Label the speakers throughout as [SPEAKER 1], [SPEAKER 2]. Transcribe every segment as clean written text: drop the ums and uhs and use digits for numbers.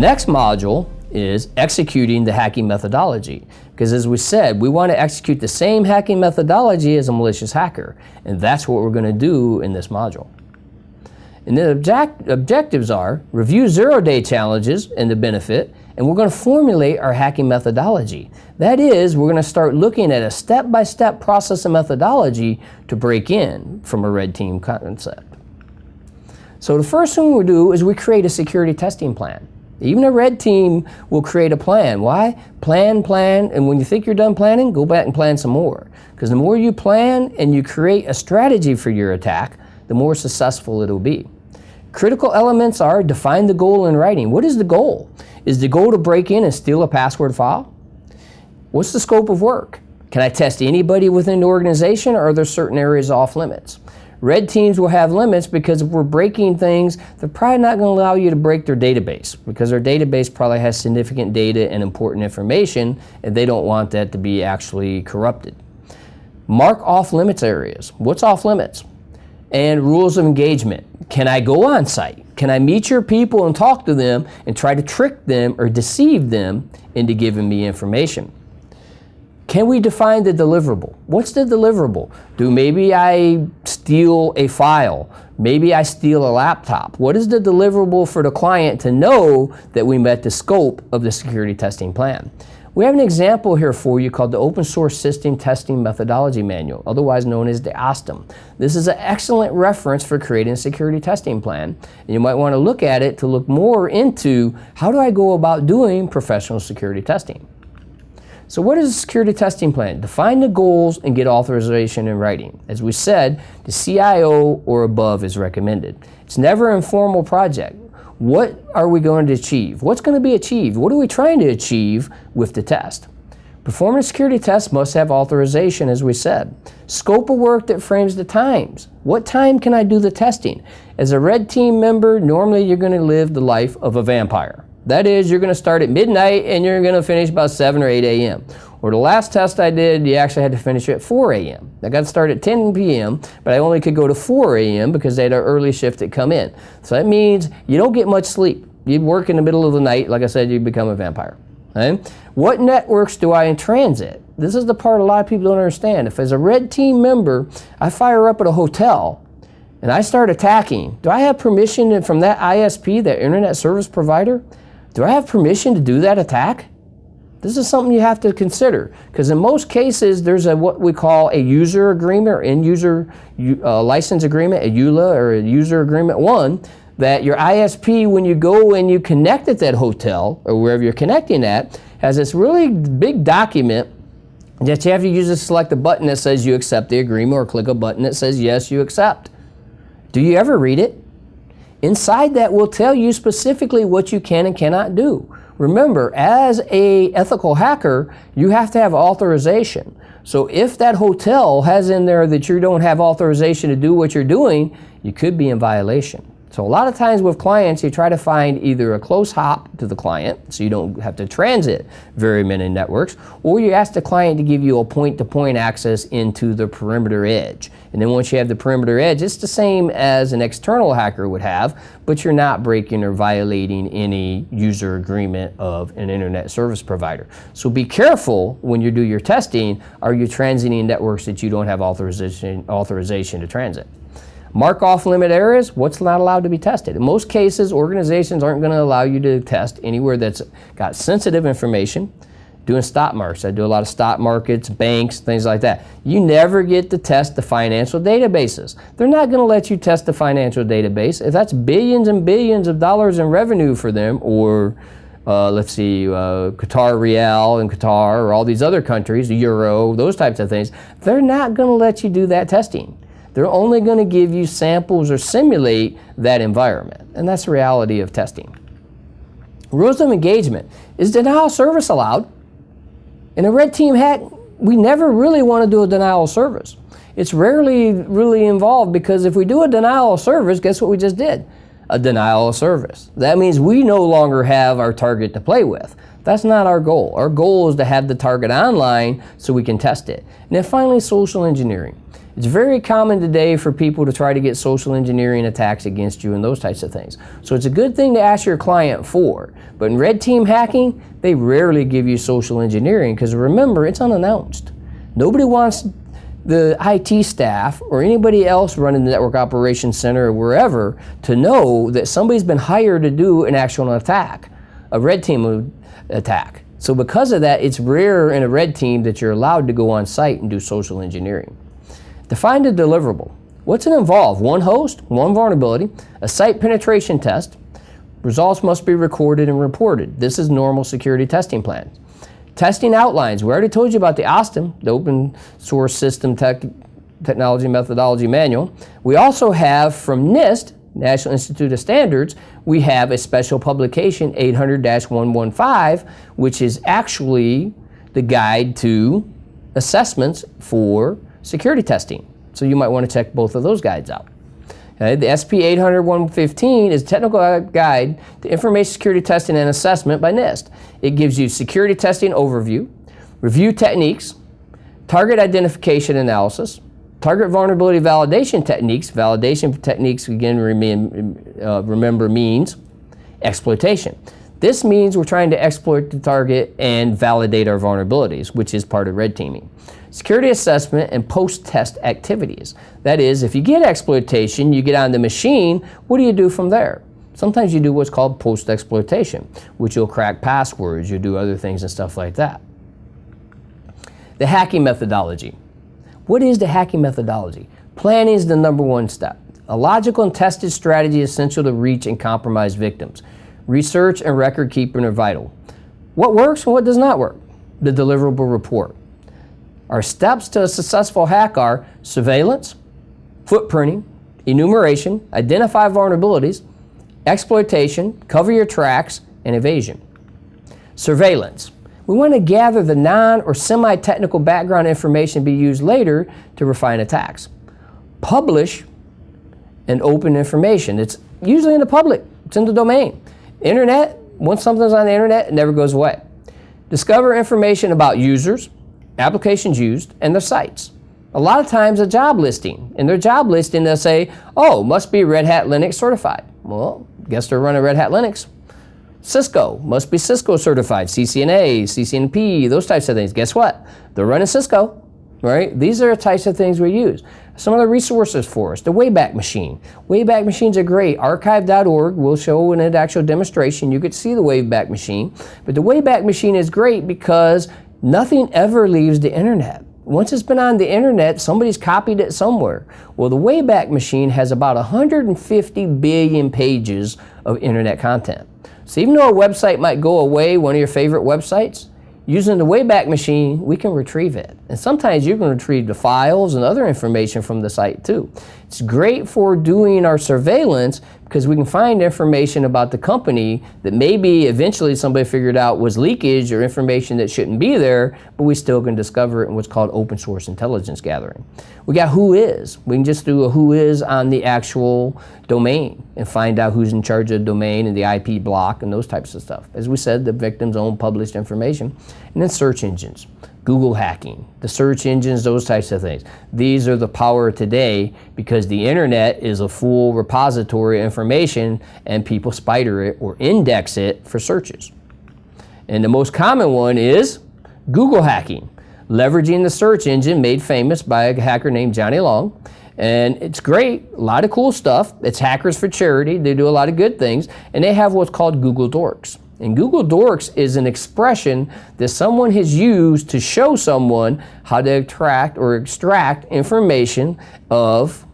[SPEAKER 1] next module is executing the hacking methodology. Because as we said, we want to execute the same hacking methodology as a malicious hacker. And that's what we're going to do in this module. And the objectives are review zero-day challenges and the benefit, and we're going to formulate our hacking methodology. That is, we're going to start looking at a step-by-step process and methodology to break in from a red team concept. So the first thing we do is we create a security testing plan. Even a red team will create a plan. Why? Plan, and when you think you're done planning, go back and plan some more. Because the more you plan and you create a strategy for your attack, the more successful it'll be. Critical elements are define the goal in writing. What is the goal? Is the goal to break in and steal a password file? What's the scope of work? Can I test anybody within the organization, or are there certain areas off limits? Red teams will have limits because if we're breaking things, they're probably not going to allow you to break their database because their database probably has significant data and important information, and they don't want that to be actually corrupted. Mark off limits areas. What's off limits? And rules of engagement. Can I go on site? Can I meet your people and talk to them and try to trick them or deceive them into giving me information? Can we define the deliverable? What's the deliverable? Maybe I steal a file? Maybe I steal a laptop? What is the deliverable for the client to know that we met the scope of the security testing plan? We have an example here for you called the Open Source System Testing Methodology Manual, otherwise known as the OSTEM. This is an excellent reference for creating a security testing plan. And you might want to look at it to look more into how do I go about doing professional security testing. So what is a security testing plan? Define the goals and get authorization in writing. As we said, the CIO or above is recommended. It's never an informal project. What are we going to achieve? What's going to be achieved? What are we trying to achieve with the test? Performing a security test must have authorization, as we said. Scope of work that frames the times. What time can I do the testing? As a red team member, normally you're going to live the life of a vampire. That is, you're going to start at midnight and you're going to finish about 7 or 8 a.m. Or the last test I did, you actually had to finish at 4 a.m. I got to start at 10 p.m., but I only could go to 4 a.m. because they had an early shift that come in. So that means you don't get much sleep. You'd work in the middle of the night. Like I said, you become a vampire. Okay? What networks do I in transit? This is the part a lot of people don't understand. If as a red team member, I fire up at a hotel and I start attacking, do I have permission from that ISP, that internet service provider? Do I have permission to do that attack? This is something you have to consider, because in most cases there's what we call a user agreement or end user license agreement, a EULA or a user agreement 1, that your ISP, when you go and you connect at that hotel or wherever you're connecting at, has this really big document that you have to use to select a button that says you accept the agreement or click a button that says yes, you accept. Do you ever read it? Inside that will tell you specifically what you can and cannot do. Remember, as an ethical hacker, you have to have authorization. So if that hotel has in there that you don't have authorization to do what you're doing, you could be in violation. So a lot of times with clients, you try to find either a close hop to the client, so you don't have to transit very many networks, or you ask the client to give you a point-to-point access into the perimeter edge. And then once you have the perimeter edge, it's the same as an external hacker would have, but you're not breaking or violating any user agreement of an internet service provider. So be careful when you do your testing. Are you transiting networks that you don't have authorization to transit? Mark off limit areas, what's not allowed to be tested. In most cases, organizations aren't going to allow you to test anywhere that's got sensitive information. Doing stock markets, I do a lot of stock markets, banks, things like that. You never get to test the financial databases. They're not going to let you test the financial database. If that's billions and billions of dollars in revenue for them, or Qatar Rial in Qatar, or all these other countries, Euro, those types of things, they're not going to let you do that testing. They're only going to give you samples or simulate that environment. And that's the reality of testing. Rules of engagement. Is denial of service allowed? In a red team hack, we never really want to do a denial of service. It's rarely really involved, because if we do a denial of service, guess what we just did? A denial of service. That means we no longer have our target to play with. That's not our goal. Our goal is to have the target online so we can test it. And then finally, social engineering. It's very common today for people to try to get social engineering attacks against you and those types of things. So it's a good thing to ask your client for. But in red team hacking, they rarely give you social engineering because remember, it's unannounced. Nobody wants the IT staff or anybody else running the network operations center or wherever to know that somebody's been hired to do an actual attack, a red team attack. So because of that, it's rare in a red team that you're allowed to go on site and do social engineering. Define the deliverable. What's it involve? One host, one vulnerability, a site penetration test. Results must be recorded and reported. This is normal security testing plans. Testing outlines. We already told you about the OSTEM, the Open Source System Technology Methodology Manual. We also have from NIST, National Institute of Standards, we have a special publication, 800-115, which is actually the guide to assessments for security testing. So you might want to check both of those guides out. Okay, the SP 800-115 is a technical guide to information security testing and assessment by NIST. It gives you security testing overview, review techniques, target identification analysis, target vulnerability validation techniques. Validation techniques, again, remember means exploitation. This means we're trying to exploit the target and validate our vulnerabilities, which is part of red teaming. Security assessment and post-test activities. That is, if you get exploitation, you get on the machine, what do you do from there? Sometimes you do what's called post-exploitation, which you'll crack passwords, you'll do other things and stuff like that. The hacking methodology. What is the hacking methodology? Planning is the number one step. A logical and tested strategy is essential to reach and compromise victims. Research and record keeping are vital. What works and what does not work? The deliverable report. Our steps to a successful hack are surveillance, footprinting, enumeration, identify vulnerabilities, exploitation, cover your tracks, and evasion. Surveillance. We want to gather the non- or semi-technical background information to be used later to refine attacks. Publish and open information. It's usually in the public. It's in the domain. Internet, once something's on the internet, it never goes away. Discover information about users, applications used, and their sites. A lot of times a job listing. In their job listing they'll say, oh, must be Red Hat Linux certified. Well, guess they're running Red Hat Linux. Cisco, must be Cisco certified. CCNA, CCNP, those types of things. Guess what? They're running Cisco, right? These are the types of things we use. Some other resources for us. The Wayback Machine. Wayback Machines are great. Archive.org will show in an actual demonstration. You could see the Wayback Machine. But the Wayback Machine is great because nothing ever leaves the internet. Once it's been on the internet, somebody's copied it somewhere. Well, the Wayback Machine has about 150 billion pages of internet content. So even though a website might go away, one of your favorite websites, using the Wayback Machine, we can retrieve it. And sometimes you can retrieve the files and other information from the site too. It's great for doing our surveillance because we can find information about the company that maybe eventually somebody figured out was leakage or information that shouldn't be there, but we still can discover it in what's called open source intelligence gathering. We got Whois. We can just do a Whois on the actual domain and find out who's in charge of the domain and the IP block and those types of stuff. As we said, the victim's own published information. And then search engines. Google hacking, the search engines, those types of things. These are the power today because the internet is a full repository of information and people spider it or index it for searches. And the most common one is Google hacking, leveraging the search engine made famous by a hacker named Johnny Long. And it's great, a lot of cool stuff. It's Hackers for Charity. They do a lot of good things. And they have what's called Google Dorks. And Google Dorks is an expression that someone has used to show someone how to attract or extract information of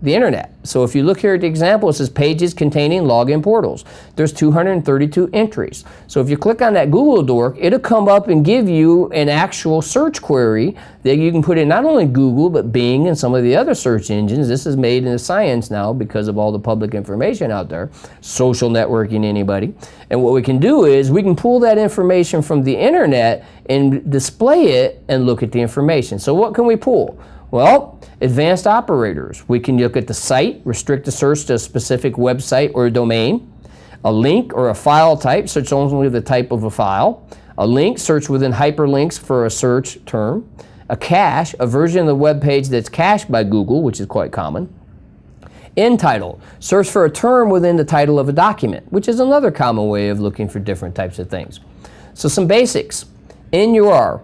[SPEAKER 1] the internet. So if you look here at the example, it says pages containing login portals. There's 232 entries. So if you click on that Google Dork, it'll come up and give you an actual search query that you can put in not only Google, but Bing and some of the other search engines. This is made into science now because of all the public information out there, social networking, anybody. And what we can do is we can pull that information from the internet and display it and look at the information. So what can we pull? Well, advanced operators. We can look at the site, restrict the search to a specific website or domain, a link or a file type, search only the type of a file, a link, search within hyperlinks for a search term, A cache, a version of the web page that's cached by Google, which is quite common. End title, search for a term within the title of a document, which is another common way of looking for different types of things. So some basics. NUR,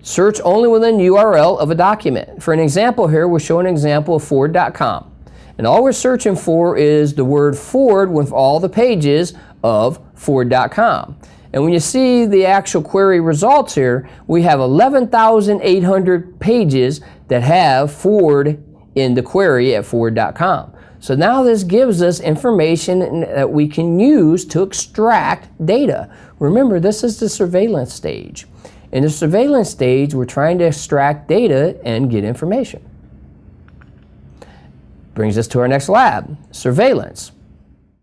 [SPEAKER 1] search only within URL of a document. For an example here, we'll show an example of Ford.com. And all we're searching for is the word Ford with all the pages of Ford.com. And when you see the actual query results here, we have 11,800 pages that have Ford in the query at Ford.com. So now this gives us information that we can use to extract data. Remember, this is the surveillance stage. In the surveillance stage, we're trying to extract data and get information. Brings us to our next lab, surveillance.